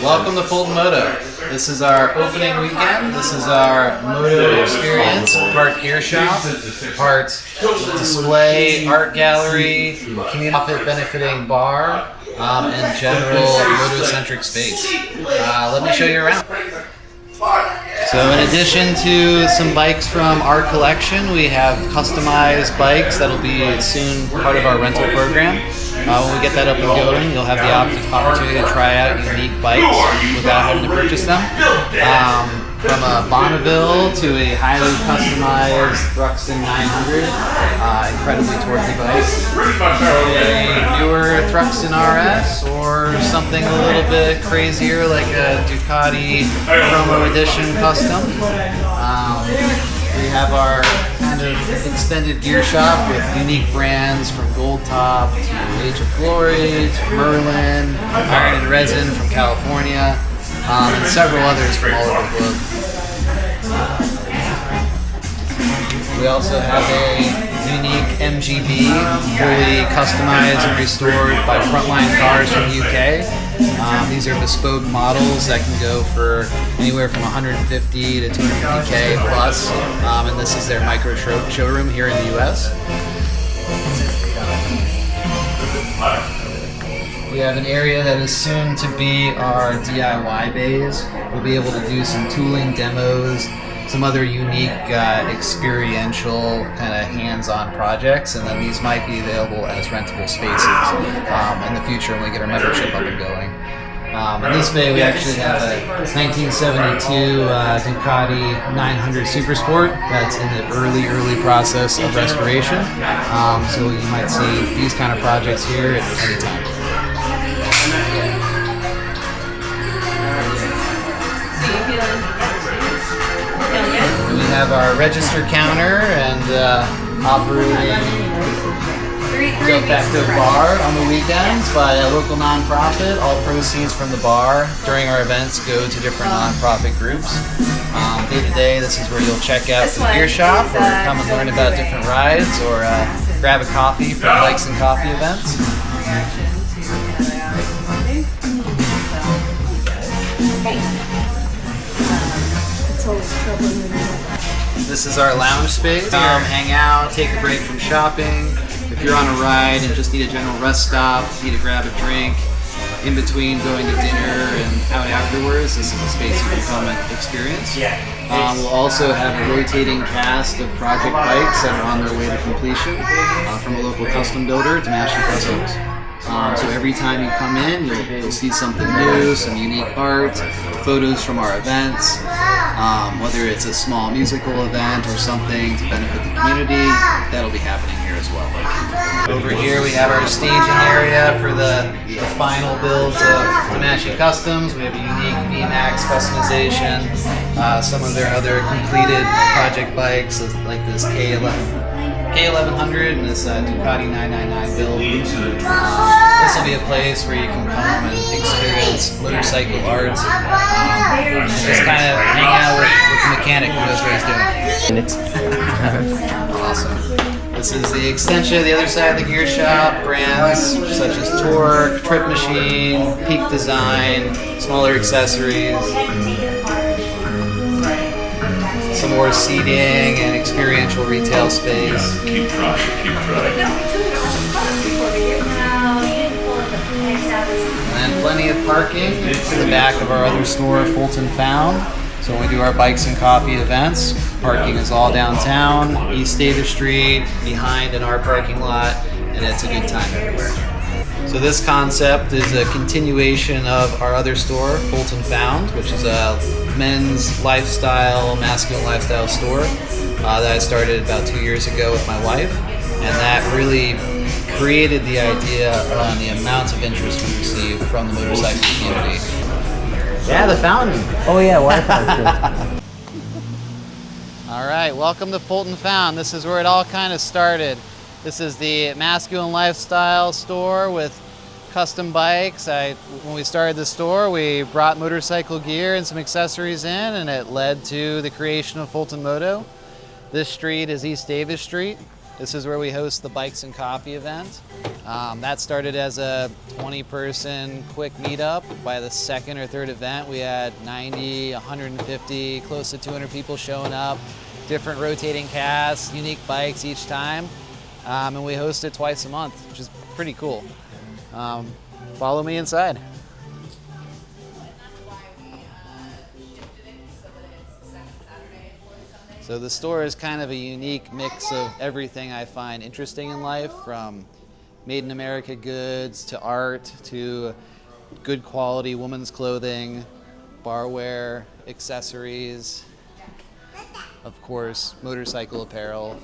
Welcome to Fulton Moto. This is our opening weekend. This is our Moto experience, part gear shop, part display, art gallery, community profit benefiting bar, and general moto-centric space. Let me show you around. So in addition to some bikes from our collection, we have customized bikes that'll be soon part of our rental program. When we get that up and going, you'll have the opportunity to try out unique bikes without having to purchase them. From a Bonneville to a highly customized Thruxton 900, incredibly torquey bike. A newer Thruxton RS or something a little bit crazier like a Ducati Promo Edition Custom. We have our kind of extended gear shop with unique brands from Gold Top to Age of Glory to Merlin, Iron and Resin from California, and several others from all over the globe. We also have a unique MGB, fully customized and restored by Frontline Cars from the UK. These are bespoke models that can go for anywhere from 150 to 250K plus, and this is their micro showroom here in the US. We have an area that is soon to be our DIY bays. We'll be able to do some tooling demos, some other unique experiential kind of hands-on projects, and then these might be available as rentable spaces in the future when we get our membership up and going. In this bay we actually have a 1972 Ducati 900 Super Sport that's in the early process of restoration, so you might see these kind of projects here at any time. We have our register counter and operating de facto bar on the weekends by a local nonprofit. All proceeds from the bar during our events go to different nonprofit groups. Day to day, this is where you'll check out the gear shop or come and learn about different rides or grab a coffee for bikes and coffee events. This is our lounge space. Hang out, take a break from shopping. If you're on a ride and just need a general rest stop, need to grab a drink, in between going to dinner and out afterwards, this is a space you can come and experience. We'll also have a rotating cast of project bikes that are on their way to completion from a local custom builder, Damashii Customs. So every time you come in, you'll see something new, some unique art, photos from our events, whether it's a small musical event or something to benefit the community, that'll be happening here as well. Over here we have our staging area for the final builds of Damashii Customs. We have a unique VMAX customization, some of their other completed project bikes like this K1100 and this Ducati 999 build. This will be a place where you can come and experience motorcycle art and just kind of hang out with the mechanic who knows what he's doing. Awesome. This is the extension of the other side of the gear shop. Brands such as Torque, Trip Machine, Peak Design, smaller accessories. Some more seating and experiential retail space. Keep trying. And plenty of parking in the back of our other store, Fulton Found. So when we do our bikes and coffee events, parking is all downtown, East Davis Street, behind in our parking lot, and it's a good time everywhere. So this concept is a continuation of our other store, Fulton Found, which is a men's lifestyle, masculine lifestyle store that I started about 2 years ago with my wife, and that really created the idea on the amount of interest we received from the motorcycle community. Yeah, the fountain. Oh yeah, water fountain. All right, welcome to Fulton Found. This is where it all kind of started. This is the masculine lifestyle store with custom bikes. When we started the store, we brought motorcycle gear and some accessories in, and it led to the creation of Fulton Moto. This street is East Davis Street. This is where we host the Bikes and Coffee event. That started as a 20-person quick meetup. By the second or third event, we had 90, 150, close to 200 people showing up, different rotating casts, unique bikes each time, and we host it twice a month, which is pretty cool. Follow me inside. So the store is kind of a unique mix of everything I find interesting in life, from made in America goods to art to good quality women's clothing, barware, accessories, of course, motorcycle apparel,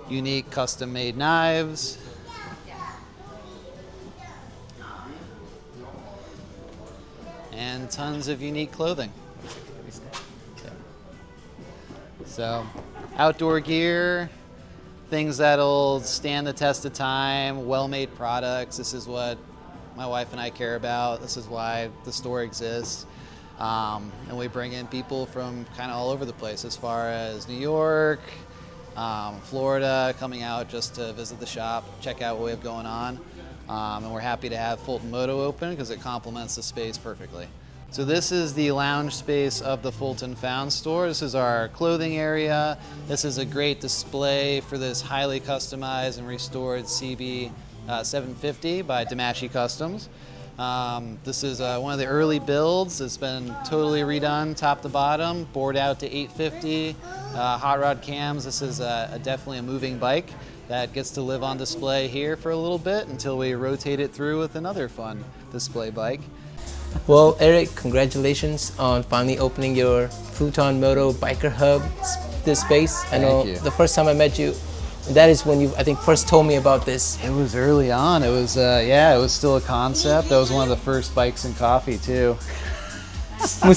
unique custom made knives, and tons of unique clothing. So, outdoor gear, things that'll stand the test of time, well-made products. This is what my wife and I care about. This is why the store exists. And we bring in people from kind of all over the place, as far as New York, Florida, coming out just to visit the shop, check out what we have going on. And we're happy to have Fulton Moto open because it complements the space perfectly. So this is the lounge space of the Fulton Found store. This is our clothing area. This is a great display for this highly customized and restored CB 750 by Damashii Customs. This is one of the early builds. It's been totally redone top to bottom, bored out to 850, hot rod cams. This is definitely a moving bike that gets to live on display here for a little bit until we rotate it through with another fun display bike. Well, Eric, congratulations on finally opening your Fulton Moto Biker Hub, this space. I know the first time I met you, that is when you, I think, first told me about this. It was early on. It was, yeah, it was still a concept. That was one of the first bikes and coffee, too. So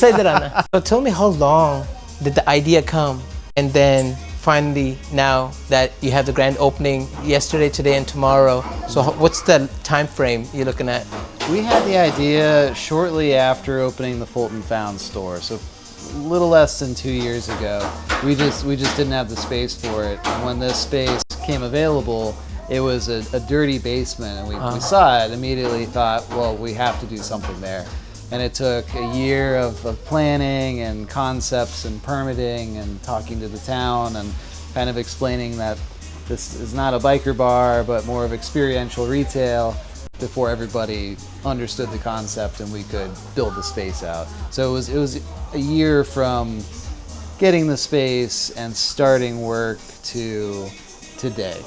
tell me, how long did the idea come? And then finally, now that you have the grand opening yesterday, today, and tomorrow, so what's the time frame you're looking at? We had the idea shortly after opening the Fulton Found store, so a little less than 2 years ago. We just didn't have the space for it. And when this space came available, it was a dirty basement, and we saw it, immediately thought, well, we have to do something there. And it took a year of planning and concepts and permitting and talking to the town and kind of explaining that this is not a biker bar, but more of experiential retail, before everybody understood the concept and we could build the space out. So it was a year from getting the space and starting work to today,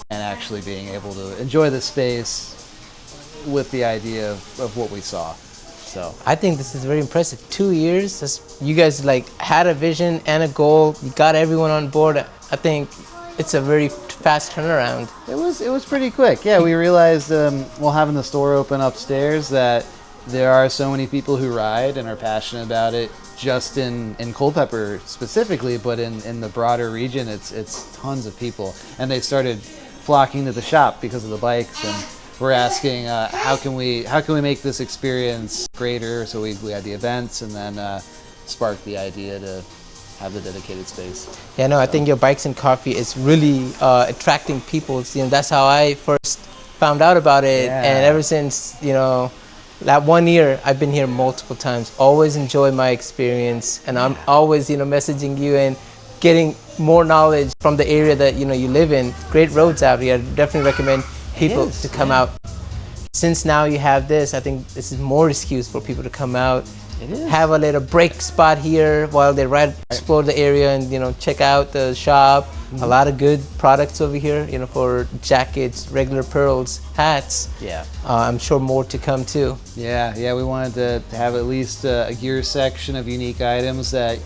and actually being able to enjoy the space with the idea of what we saw. So I think this is very impressive. 2 years, you guys like had a vision and a goal. You got everyone on board. I think it's a very fast turnaround. It was pretty quick. Yeah, we realized while having the store open upstairs that there are so many people who ride and are passionate about it, just in Culpeper specifically, but in the broader region, it's tons of people, and they started flocking to the shop because of the bikes. And we're asking how can we make this experience greater. So we had the events, and then sparked the idea to have the dedicated space. Yeah, no, I think your bikes and coffee is really attracting people. You know, that's how I first found out about it, and ever since, you know, that 1 year, I've been here multiple times. Always enjoy my experience, and I'm always, you know, messaging you and getting more knowledge from the area that, you know, you live in. Great roads out here. Definitely recommend people to come out. Since now you have this, I think this is more excuse for people to come out. Have a little break spot here while they explore the area and, you know, check out the shop. A lot of good products over here, you know, for jackets, regular pearls, hats. Yeah. I'm sure more to come too. Yeah, we wanted to have at least a gear section of unique items that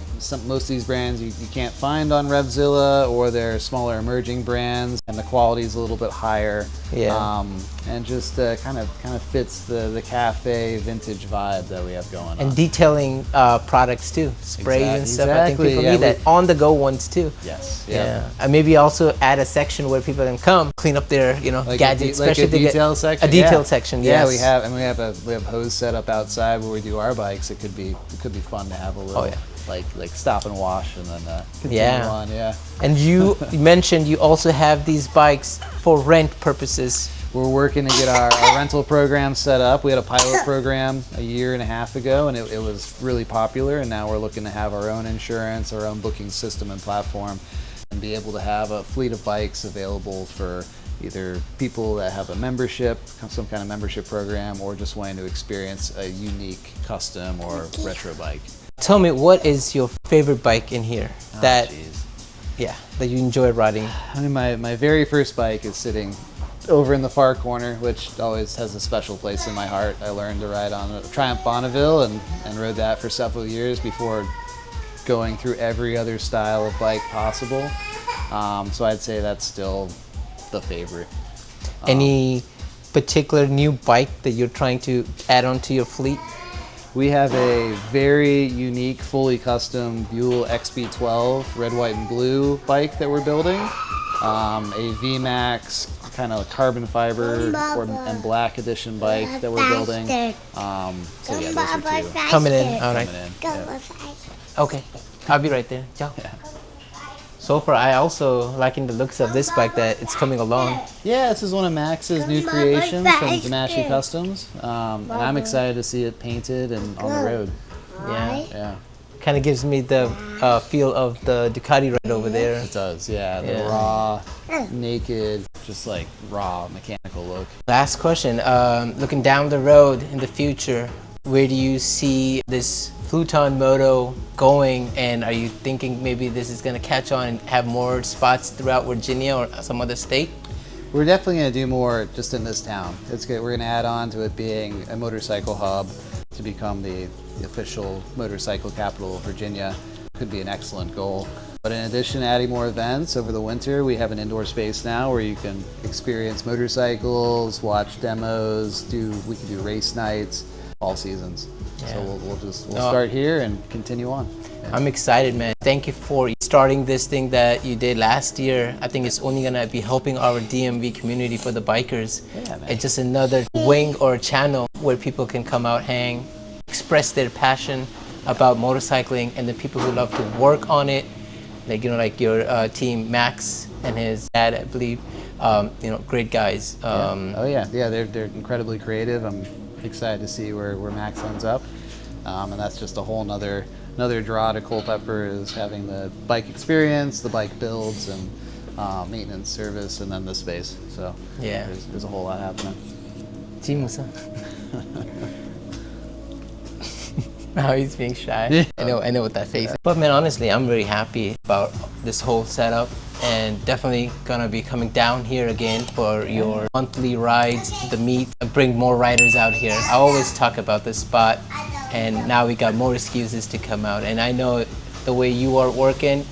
most of these brands you can't find on Revzilla, or they're smaller emerging brands, and the quality is a little bit higher. Yeah. And just kind of fits the cafe vintage vibe that we have going on. And detailing products too, sprays and stuff. I think people need that. On-the-go ones too. Yes. Yeah. And maybe also add a section where people can come clean up their, you know, like gadgets, like especially a detail section. A detail section. Yes. Yeah, we have hose set up outside where we do our bikes. It could be fun to have a little like stop and wash and then continue on. Yeah. And you mentioned you also have these bikes for rent purposes. We're working to get our rental program set up. We had a pilot program a year and a half ago, and it was really popular. And now we're looking to have our own insurance, our own booking system and platform, and be able to have a fleet of bikes available for either people that have a membership, some kind of membership program, or just wanting to experience a unique custom or retro bike. Tell me, what is your favorite bike in here that you enjoy riding? I mean, my very first bike is sitting over in the far corner, which always has a special place in my heart. I learned to ride on a Triumph Bonneville and rode that for several years before going through every other style of bike possible. So I'd say that's still the favorite. Any particular new bike that you're trying to add on to your fleet? We have a very unique, fully custom Buell XB12 red, white, and blue bike that we're building. A VMAX kind of carbon fiber and black edition bike that we're building. So yeah, those are two. Coming in, all right. Coming in, yeah. Okay, I'll be right there. Ciao. So far, I also liking the looks of this bike that it's coming along. Yeah, this is one of Max's new creations from Damashii Customs, and I'm excited to see it painted and on the road. Yeah. Kind of gives me the feel of the Ducati right over there. It does, yeah. The raw, naked, just like raw mechanical look. Last question, looking down the road in the future, where do you see this Fulton Moto going, and are you thinking maybe this is going to catch on and have more spots throughout Virginia or some other state? We're definitely going to do more just in this town. It's good. We're going to add on to it being a motorcycle hub to become the official motorcycle capital of Virginia. Could be an excellent goal. But in addition to adding more events over the winter, we have an indoor space now where you can experience motorcycles, watch demos, we can do race nights, all seasons. Yeah. So we'll start here and continue on. Yeah. I'm excited, man. Thank you for starting this thing that you did last year. I think it's only gonna be helping our DMV community for the bikers. Yeah, man. It's just another wing or channel where people can come out, hang, express their passion about motorcycling, and the people who love to work on it, like your team, Max and his dad, I believe. Great guys. They're incredibly creative. I'm excited to see where Max ends up, and that's just a whole another draw to Culpeper, is having the bike experience, the bike builds, and maintenance service, and then the space. So yeah, there's a whole lot happening. Now he's being shy. I know what that face is. But man, honestly, I'm really happy about this whole setup, and definitely gonna be coming down here again for your monthly rides, the meet, and bring more riders out here. I always talk about this spot, and now we got more excuses to come out. And I know the way you are working,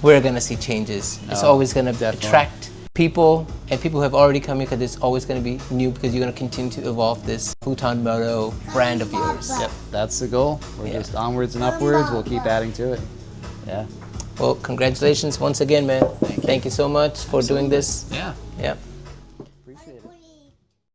we're gonna see changes. It's always gonna attract people, and people who have already come here, because it's always going to be new, because you're going to continue to evolve this Fulton Moto brand of yours. Yep, that's the goal. We're just onwards and upwards. We'll keep adding to it. Yeah. Well, congratulations once again, man. Thank you so much for doing this. Yeah. Yeah.